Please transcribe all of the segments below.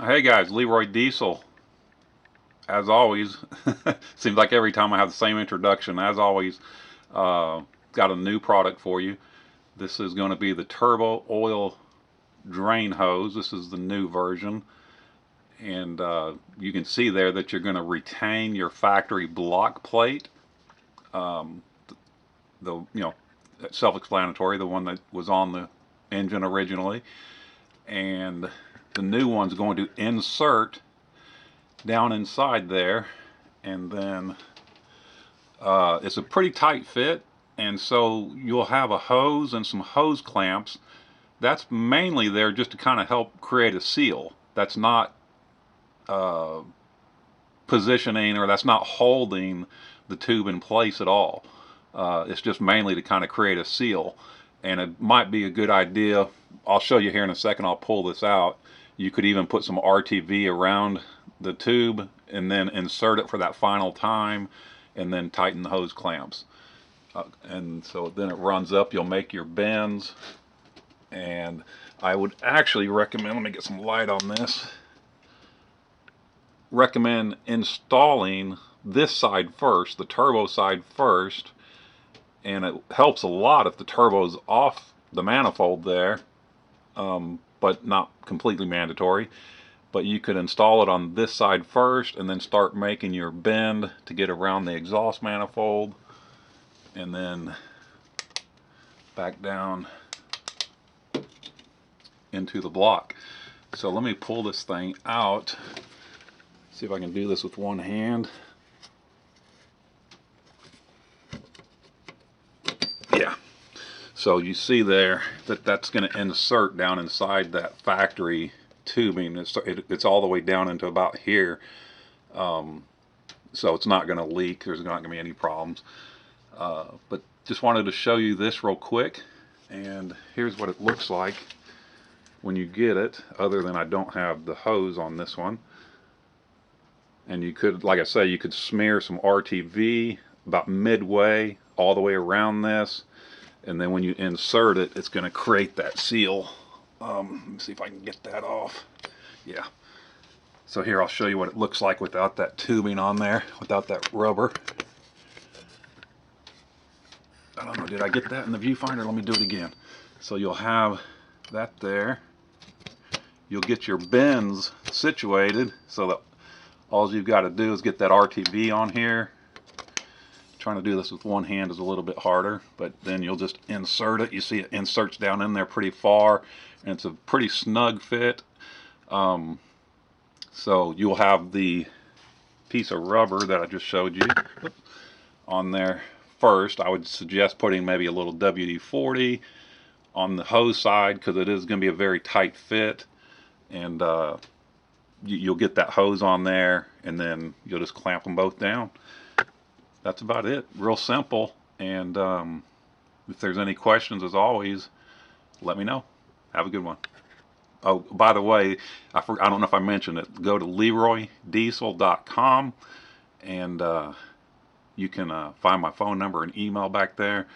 Hey guys, Leroy Diesel. As always, seems like every time I have the same introduction. As always, uh, got a new product for you. This is going to be the turbo oil drain hose. This is the new version, and you can see there that you're going to retain your factory block plate. Um, the self-explanatory, the one that was on the engine originally, and the new one's going to insert down inside there, and then it's a pretty tight fit, and so you'll have a hose and some hose clamps. That's mainly there just to kind of help create a seal. That's not uh, positioning, or that's not holding the tube in place at all. It's just mainly to kind of create a seal, and it might be a good idea. I'll show you here in a second. I'll pull this out. You could even put some RTV around the tube and then insert it for that final time, and then tighten the hose clamps. And so then it runs up. You'll make your bends, and I would actually recommend, let me get some light on this, recommend installing this side first, the turbo side first, and it helps a lot if the turbo's off the manifold there, but not completely mandatory. But you could install it on this side first and then start making your bend to get around the exhaust manifold, and then back down into the block. So let me pull this thing out, see if I can do this with one hand. Yeah. So you see there that that's going to insert down inside that factory tubing. It's all the way down into about here. So it's not going to leak. There's not going to be any problems. But just wanted to show you this real quick. And here's what it looks like when you get it, other than I don't have the hose on this one. And you could, like I say, you could smear some RTV about midway all the way around this, and then when you insert it, it's going to create that seal. Let me see if I can get that off. Yeah. So here, I'll show you what it looks like without that tubing on there, without that rubber. I don't know, did I get that in the viewfinder? Let me do it again. So you'll have that there. You'll get your bends situated so that all you've got to do is get that RTV on here. Trying to do this with one hand is a little bit harder, but then you'll just insert it. You see it inserts down in there pretty far, and it's a pretty snug fit. So you'll have the piece of rubber that I just showed you on there first. I would suggest putting maybe a little WD-40 on the hose side, because it is going to be a very tight fit, and you'll get that hose on there, and then you'll just clamp them both down. That's about it. Real simple. And if there's any questions, as always, let me know. Have a good one. Oh, by the way, I don't know if I mentioned it. Go to LeroyDiesel.com, and you can find my phone number and email back there.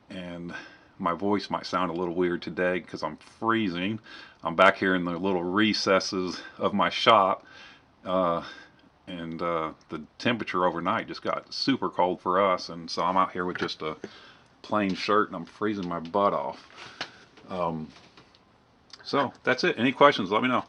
And my voice might sound a little weird today because I'm freezing. I'm back here in the little recesses of my shop. And the temperature overnight just got super cold for us, and so I'm out here with just a plain shirt, and I'm freezing my butt off. So that's it. Any questions, let me know.